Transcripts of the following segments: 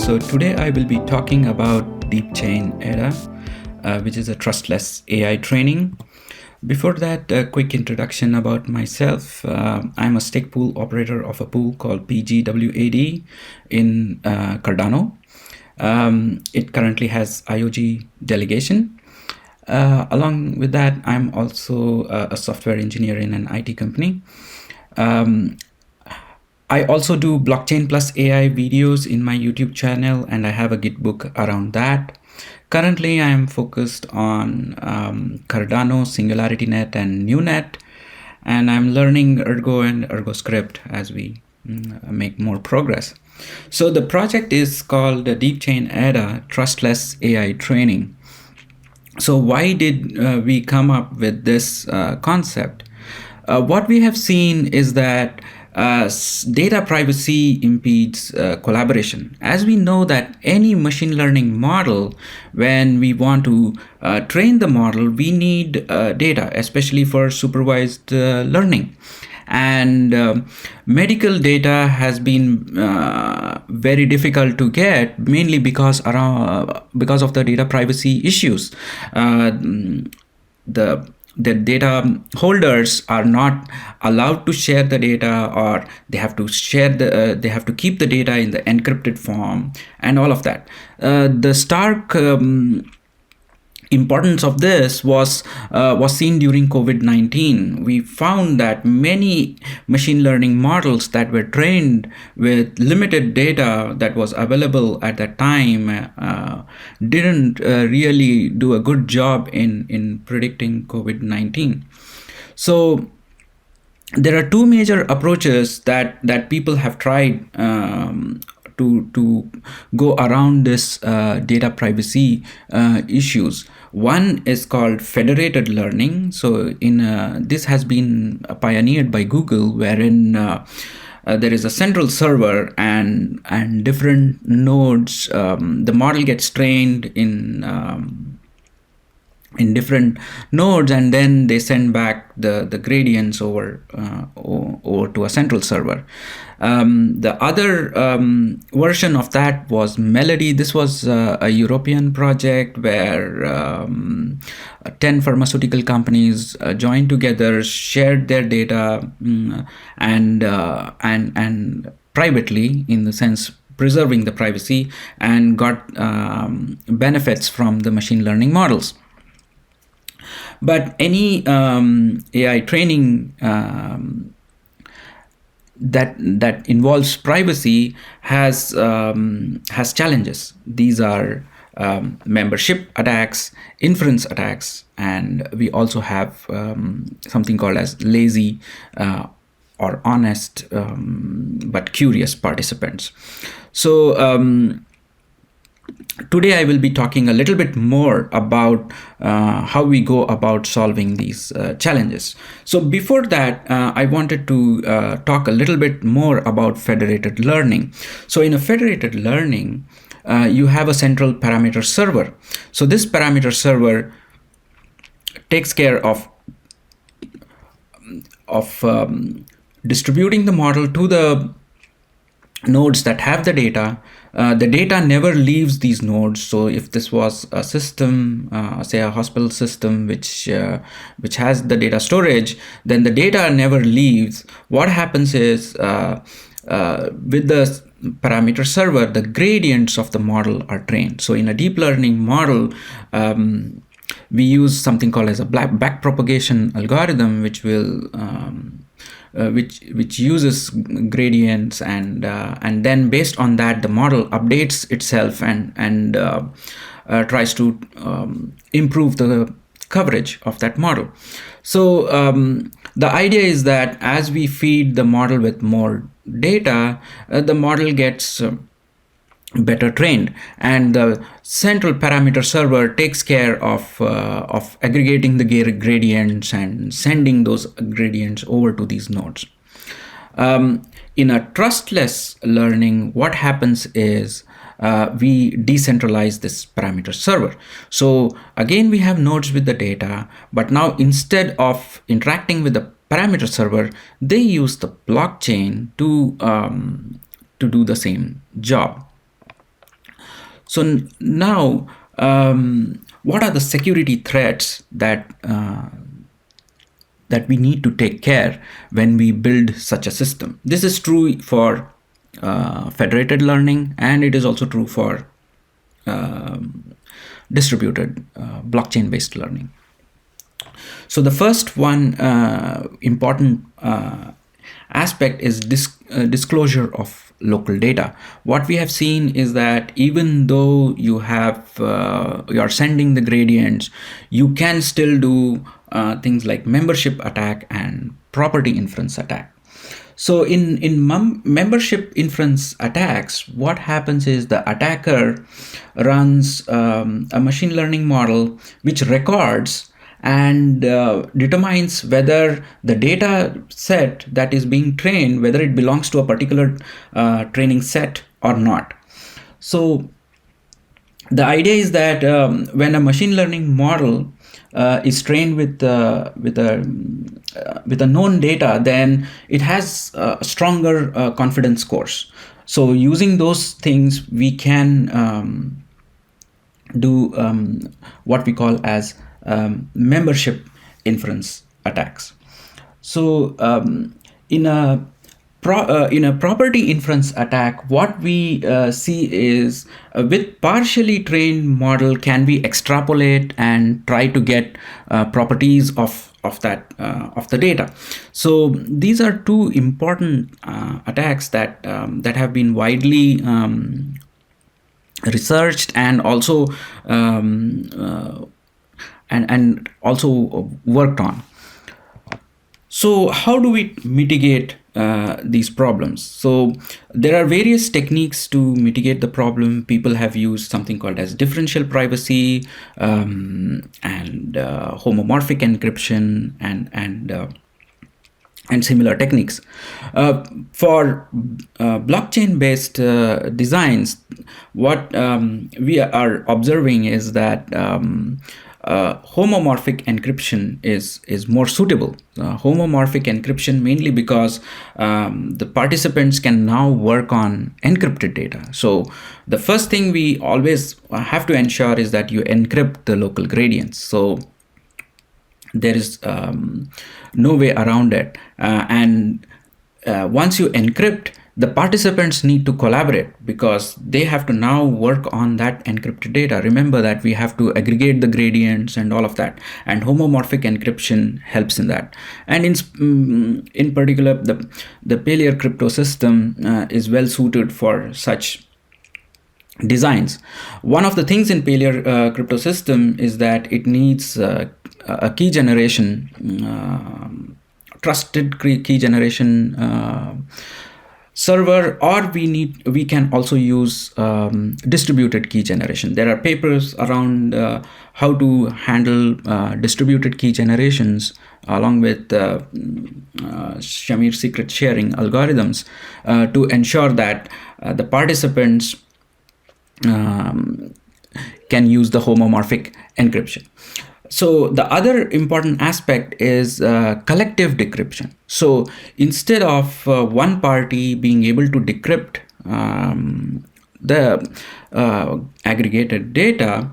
So today I will be talking about Deep Chain Era, which is a trustless AI training. Before that, a quick introduction about myself. I'm a stake pool operator of a pool called PGWAD in Cardano. It currently has IOG delegation. Along with that, I'm also a software engineer in an IT company. I also do blockchain plus AI videos in my YouTube channel, and I have a Gitbook around that. Currently, I am focused on Cardano, SingularityNet, and NewNet, and I'm learning Ergo and Ergo script as we make more progress. So the project is called the Deep Chain Era Trustless AI Training. So why did we come up with this concept? What we have seen is that data privacy impedes collaboration. As we know that any machine learning model, when we want to train the model, we need data, especially for supervised learning. And medical data has been very difficult to get, mainly because of the data privacy issues. The data holders are not allowed to share the data, or they have to share they have to keep the data in the encrypted form, and all of that. The stark importance of this was seen during COVID-19. We found that many machine learning models that were trained with limited data that was available at that time didn't really do a good job in predicting COVID-19. So there are two major approaches that people have tried to go around this data privacy issues. One is called Federated Learning. So this has been pioneered by Google, wherein there is a central server and different nodes. The model gets trained in different nodes, and then they send back the gradients over to a central server. The other version of that was Melody. This was a European project where 10 pharmaceutical companies joined together, shared their data, and privately, in the sense preserving the privacy, and got benefits from the machine learning models. But any AI training that involves privacy has challenges. These are membership attacks, inference attacks, and we also have something called as lazy or honest but curious participants. So today I will be talking a little bit more about how we go about solving these challenges. So before that, I wanted to talk a little bit more about federated learning. So in a federated learning, you have a central parameter server. So this parameter server takes care of distributing the model to the nodes that have the data. The data never leaves these nodes. So if this was a system, say a hospital system, which has the data storage, then the data never leaves. What happens is with the parameter server, the gradients of the model are trained. So in a deep learning model, we use something called as a back propagation algorithm, which will which uses gradients, and then based on that, the model updates itself and tries to improve the coverage of that model. So the idea is that as we feed the model with more data, the model gets better trained, and the central parameter server takes care of aggregating the gradients and sending those gradients over to these nodes. In a trustless learning, what happens is we decentralize this parameter server. So again, we have nodes with the data, but now instead of interacting with the parameter server, they use the blockchain to do the same job. So now, what are the security threats that we need to take care when we build such a system? This is true for federated learning, and it is also true for distributed blockchain-based learning. So the first one important aspect is disclosure of local data. What we have seen is that even though you are sending the gradients, you can still do things like membership attack and property inference attack. So in membership inference attacks, what happens is the attacker runs a machine learning model which records and determines whether the data set that is being trained, whether it belongs to a particular training set or not. So the idea is that when a machine learning model is trained with a known data, then it has stronger confidence scores. So using those things, we can do what we call as membership inference attacks. So in a property inference attack, what we see is with partially trained model, can we extrapolate and try to get properties of the data. So these are two important attacks that have been widely researched and also and also worked on. So how do we mitigate these problems? So there are various techniques to mitigate the problem. People have used something called as differential privacy and homomorphic encryption and similar techniques. For blockchain-based designs, what we are observing is that homomorphic encryption is more suitable. Homomorphic encryption mainly because the participants can now work on encrypted data. So the first thing we always have to ensure is that you encrypt the local gradients. So there is no way around it. And once you encrypt, the participants need to collaborate because they have to now work on that encrypted data. Remember that we have to aggregate the gradients and all of that, and homomorphic encryption helps in that. And in particular, the Paylor crypto system is well suited for such designs. One of the things in Paylor crypto system is that it needs a key generation, trusted key generation server, or we can also use distributed key generation. There are papers around how to handle distributed key generations along with Shamir secret sharing algorithms to ensure that the participants can use the homomorphic encryption. So the other important aspect is collective decryption. So instead of one party being able to decrypt the aggregated data,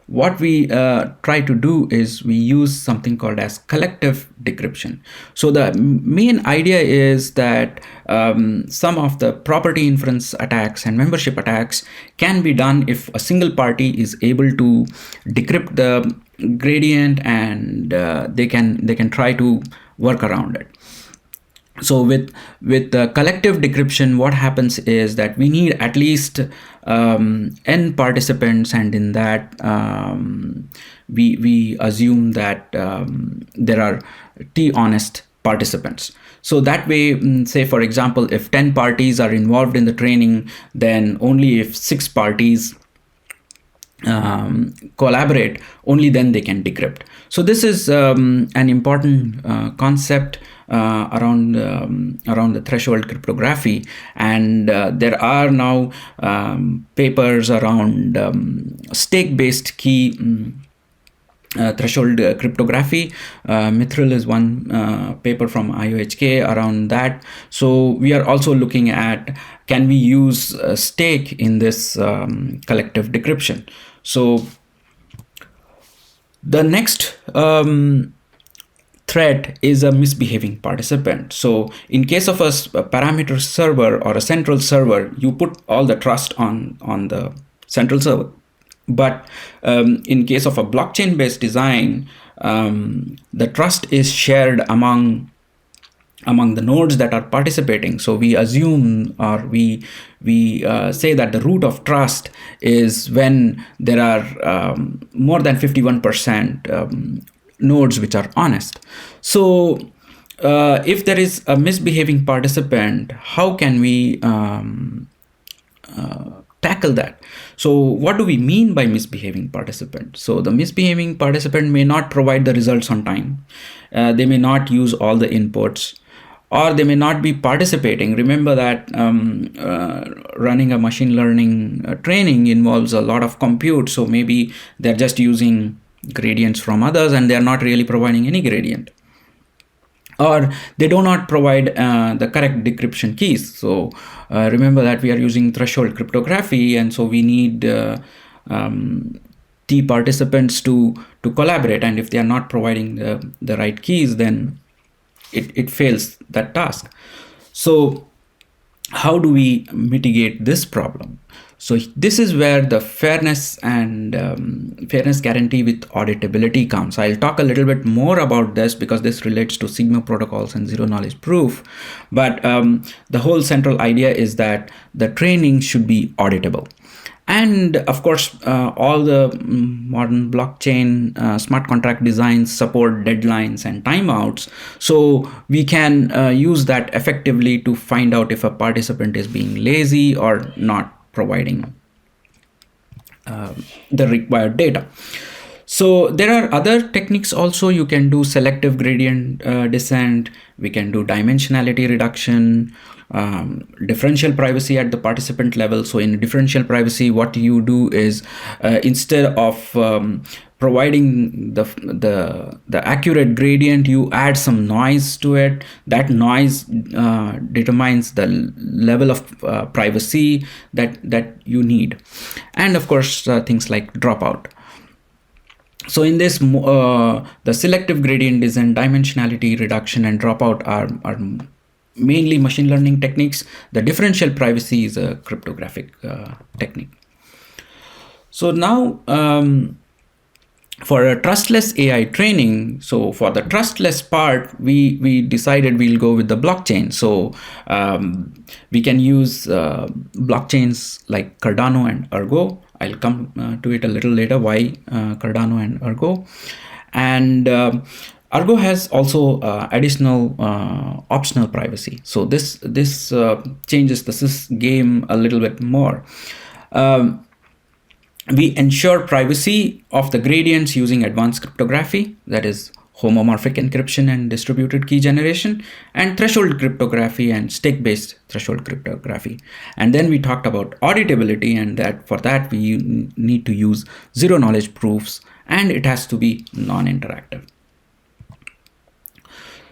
what we try to do is we use something called as collective decryption. So the main idea is that some of the property inference attacks and membership attacks can be done if a single party is able to decrypt the gradient, and they can try to work around it. So with the collective decryption, what happens is that we need at least n participants, and in that we assume that there are t-honest participants. So that way, say for example, if 10 parties are involved in the training, then only if 6 parties collaborate, only then they can decrypt. So this is an important concept around the threshold cryptography, and there are now papers around stake-based key threshold cryptography. Mithril is one paper from IOHK around that. So we are also looking at, can we use stake in this collective decryption? So the next threat is a misbehaving participant. So in case of a parameter server or a central server, you put all the trust on the central server. But in case of a blockchain-based design, the trust is shared among the nodes that are participating. So we assume, or we say that the root of trust is when there are more than 51% nodes which are honest. So if there is a misbehaving participant, how can we tackle that? So what do we mean by misbehaving participant? So the misbehaving participant may not provide the results on time. They may not use all the inputs, or they may not be participating. Remember that running a machine learning training involves a lot of compute. So maybe they're just using gradients from others and they're not really providing any gradient. Or they do not provide the correct decryption keys. So remember that we are using threshold cryptography, and so we need T participants to collaborate. And if they are not providing the right keys, then it fails that task. So how do we mitigate this problem? So this is where the fairness and fairness guarantee with auditability comes. I'll talk a little bit more about this because this relates to Sigma protocols and zero knowledge proof. But the whole central idea is that the training should be auditable. And of course, all the modern blockchain smart contract designs support deadlines and timeouts. So we can use that effectively to find out if a participant is being lazy or not providing the required data. So there are other techniques also. You can do selective gradient descent. We can do dimensionality reduction, differential privacy at the participant level. So in differential privacy, what you do is instead of providing the accurate gradient, you add some noise to it. That noise determines the level of privacy that you need. And of course, things like dropout. So in this, the selective gradient descent, dimensionality reduction, and dropout are mainly machine learning techniques. The differential privacy is a cryptographic technique. So now, for a trustless AI training, so for the trustless part, we decided we'll go with the blockchain. So we can use blockchains like Cardano and Ergo. I'll come to it a little later, why Cardano and Ergo. And Ergo has also additional optional privacy. So this changes the sys game a little bit more. We ensure privacy of the gradients using advanced cryptography, that is homomorphic encryption and distributed key generation, and threshold cryptography and stake-based threshold cryptography. And then we talked about auditability, and that for that we need to use zero knowledge proofs, and it has to be non-interactive.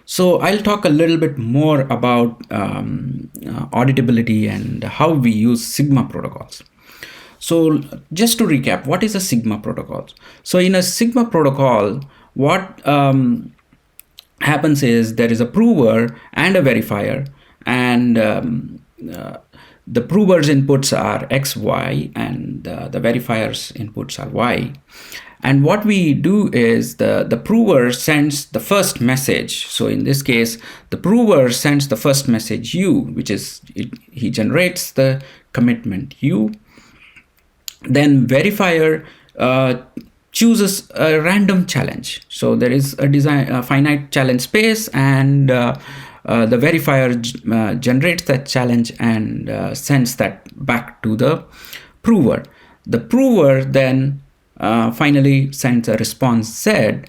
So I'll talk a little bit more about auditability and how we use Sigma protocols. So just to recap, what is a Sigma protocol? So in a Sigma protocol, what happens is there is a prover and a verifier, and the prover's inputs are X, Y, and the verifier's inputs are Y. And what we do is the prover sends the first message. So in this case, the prover sends the first message U, which is he generates the commitment U. Then verifier chooses a random challenge. So there is a finite challenge space, and the verifier generates that challenge and sends that back to the prover. The prover then finally sends a response Z,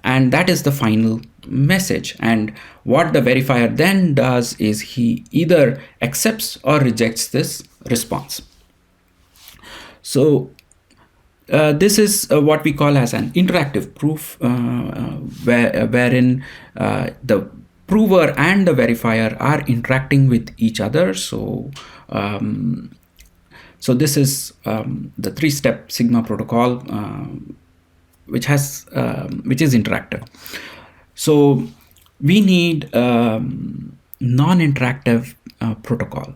and that is the final message. And what the verifier then does is he either accepts or rejects this response. So This is what we call as an interactive proof, wherein the prover and the verifier are interacting with each other. So this is the three-step Sigma protocol, which is interactive. So we need non-interactive protocol.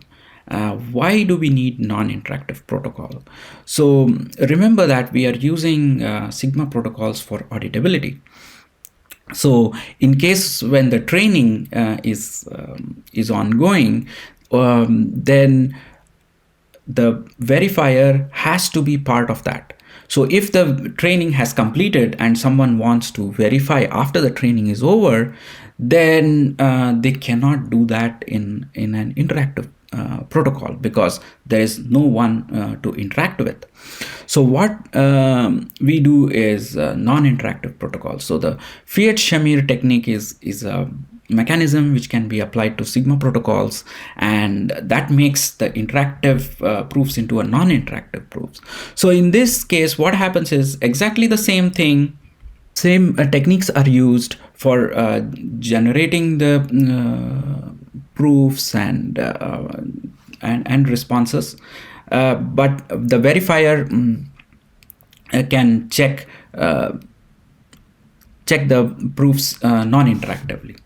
Why do we need non-interactive protocol? So remember that we are using Sigma protocols for auditability. So in case when the training is ongoing, then the verifier has to be part of that. So if the training has completed and someone wants to verify after the training is over, then they cannot do that in an interactive protocol, because there is no one to interact with. So what we do is non-interactive protocols. So the Fiat-Shamir technique is a mechanism which can be applied to Sigma protocols, and that makes the interactive proofs into a non-interactive proofs. So in this case, what happens is exactly the same thing. Same techniques are used for generating the proofs and responses, but the verifier can check the proofs non-interactively.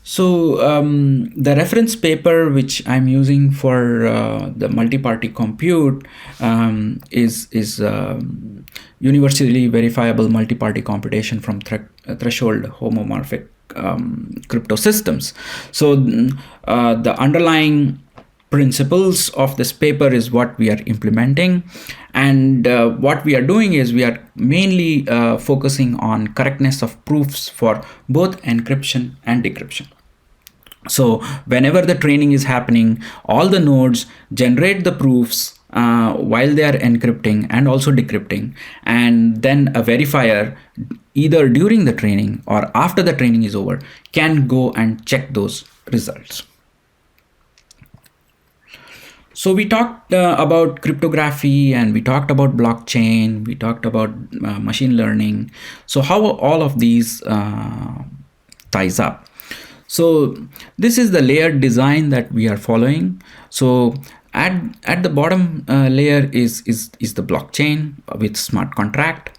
So the reference paper which I'm using for the multi-party compute is universally verifiable multi-party computation from threshold homomorphic crypto systems. So the underlying principles of this paper is what we are implementing, and what we are doing is we are mainly focusing on correctness of proofs for both encryption and decryption. So whenever the training is happening, all the nodes generate the proofs while they are encrypting and also decrypting, and then a verifier either during the training or after the training is over can go and check those results. So we talked about cryptography, and we talked about blockchain, we talked about machine learning. So how all of these ties up? So this is the layered design that we are following. So at the bottom layer is the blockchain with smart contract.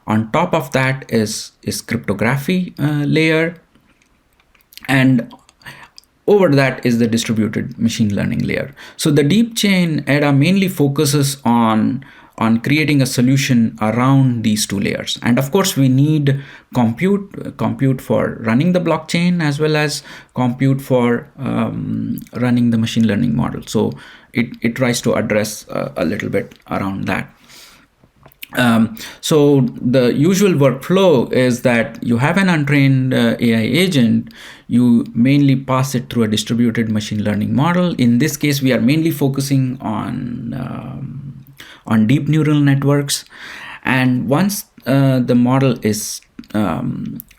On top of that is cryptography layer, and over that is the distributed machine learning layer. So the deep chain era mainly focuses on creating a solution around these two layers. And of course, we need compute for running the blockchain, as well as compute for running the machine learning model. So it tries to address a little bit around that. So the usual workflow is that you have an untrained AI agent, you mainly pass it through a distributed machine learning model. In this case, we are mainly focusing on deep neural networks. And once the model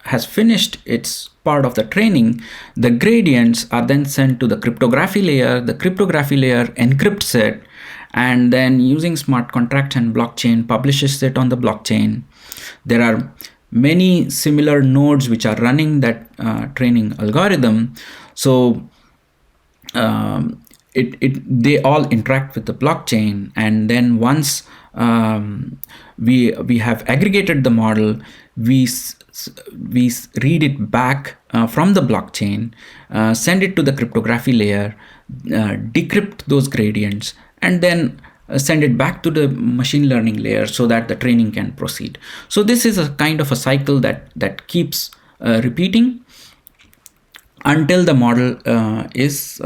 has finished its part of the training, the gradients are then sent to the cryptography layer. The cryptography layer encrypts it, and then using smart contracts and blockchain publishes it on the blockchain. There are many similar nodes which are running that training algorithm. So they all interact with the blockchain, and then once we have aggregated the model, we read it back from the blockchain, send it to the cryptography layer, decrypt those gradients, and then send it back to the machine learning layer so that the training can proceed. So this is a kind of a cycle that keeps repeating until the model is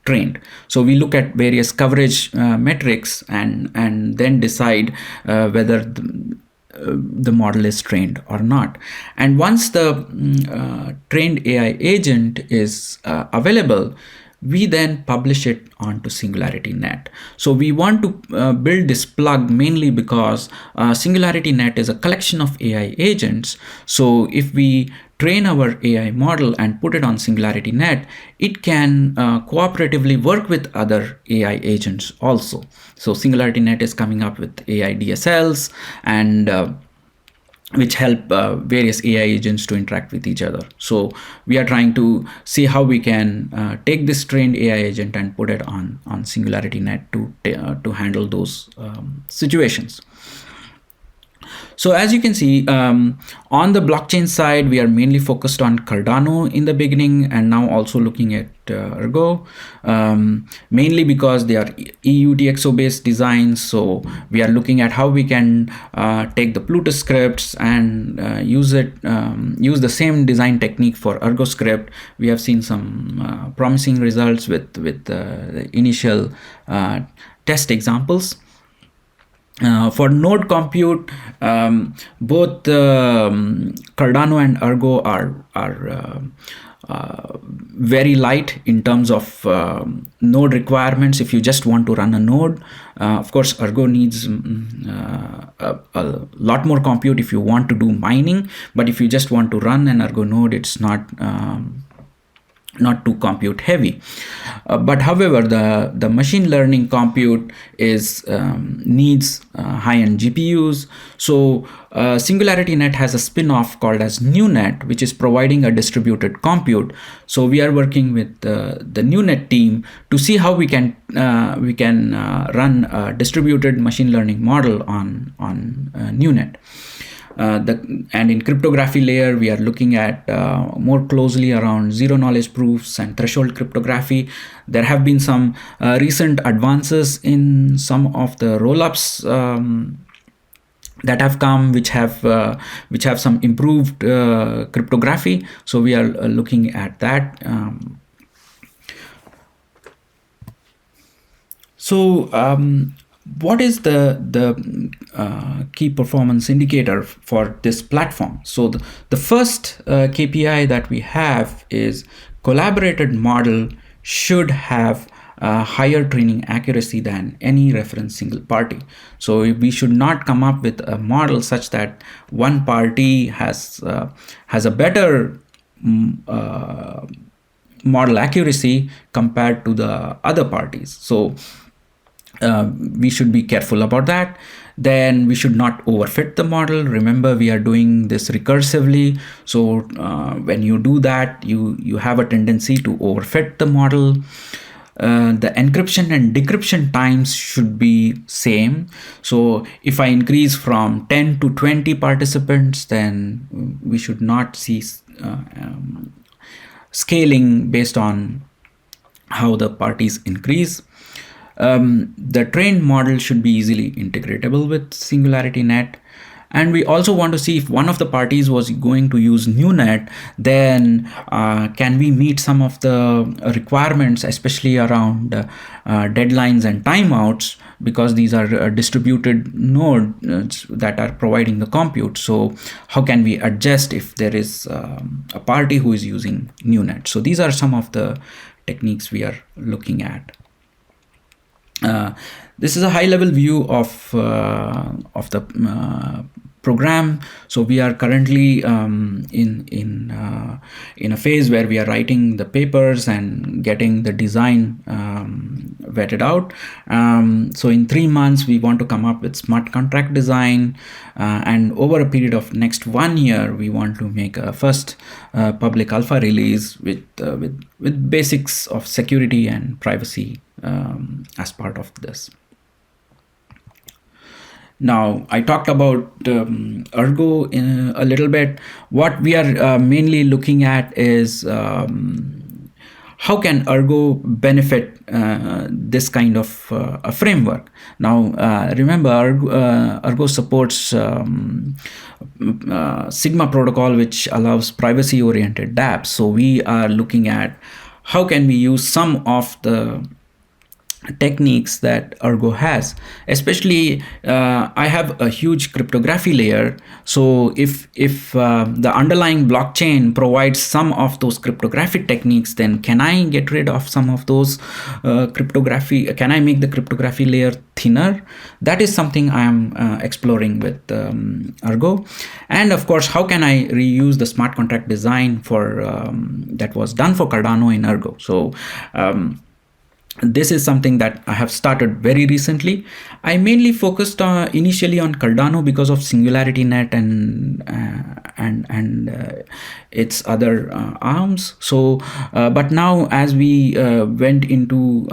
trained. So we look at various coverage metrics and then decide whether the model is trained or not. And once the trained AI agent is available, we then publish it onto SingularityNet. So we want to build this plug mainly because SingularityNet is a collection of AI agents. So if we train our AI model and put it on Singularity Net, it can cooperatively work with other AI agents also. So Singularity Net is coming up with AI DSLs and which help various AI agents to interact with each other. So we are trying to see how we can take this trained AI agent and put it on Singularity Net to handle those situations. So as you can see, on the blockchain side, we are mainly focused on Cardano in the beginning, and now also looking at Ergo, mainly because they are EUTXO based designs. So we are looking at how we can take the Plutus scripts and use the same design technique for Ergo script. We have seen some promising results with the initial test examples. For node compute, both Cardano and Ergo are very light in terms of node requirements. If you just want to run a node, of course Ergo needs a lot more compute if you want to do mining, but if you just want to run an Ergo node, it's not too compute heavy. But however, the machine learning compute needs high-end GPUs. So Singularity Net has a spin-off called as NewNet, which is providing a distributed compute. So we are working with the NewNet team to see how we can run a distributed machine learning model on NewNet. And in cryptography layer, we are looking at more closely around zero knowledge proofs and threshold cryptography. There have been some recent advances in some of the rollups that have come, which have some improved cryptography. So we are looking at that. What is the key performance indicator for this platform? So the first KPI that we have is collaborated model should have higher training accuracy than any reference single party. So we should not come up with a model such that one party has a better model accuracy compared to the other parties. So we should be careful about that. Then we should not overfit the model. Remember, we are doing this recursively. So when you do that, you have a tendency to overfit the model. The encryption and decryption times should be same. So if I increase from 10 to 20 participants, then we should not see scaling based on how the parties increase. The trained model should be easily integratable with Singularity Net. And we also want to see if one of the parties was going to use NewNet, then can we meet some of the requirements, especially around deadlines and timeouts, because these are distributed nodes that are providing the compute. So how can we adjust if there is a party who is using NewNet? So these are some of the techniques we are looking at. This is a high-level view of the program. So we are currently in a phase where we are writing the papers and getting the design vetted out. So in 3 months, we want to come up with smart contract design, and over a period of next 1 year, we want to make a first public alpha release with basics of security and privacy as part of this. Now, I talked about Ergo a little bit. What we are mainly looking at is how can Ergo benefit this kind of a framework. Now, remember, Ergo supports Sigma protocol, which allows privacy-oriented dApps. So we are looking at how can we use some of the techniques that Ergo has. Especially, I have a huge cryptography layer. So if the underlying blockchain provides some of those cryptographic techniques, then can I get rid of some of those cryptography? Can I make the cryptography layer thinner? That is something I am exploring with Ergo. And of course, how can I reuse the smart contract design for that was done for Cardano in Ergo? So this is something that I have started very recently. I mainly focused initially on Cardano because of Singularity Net and its other arms. So, but now as we went into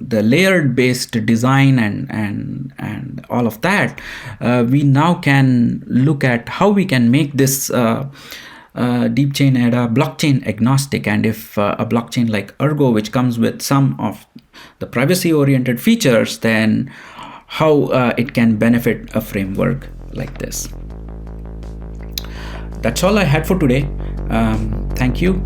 the layered based design and all of that, we now can look at how we can make this deep chain era blockchain agnostic. And if a blockchain like Ergo, which comes with some of the privacy oriented features, then how it can benefit a framework like this. That's all I had for today. Thank you.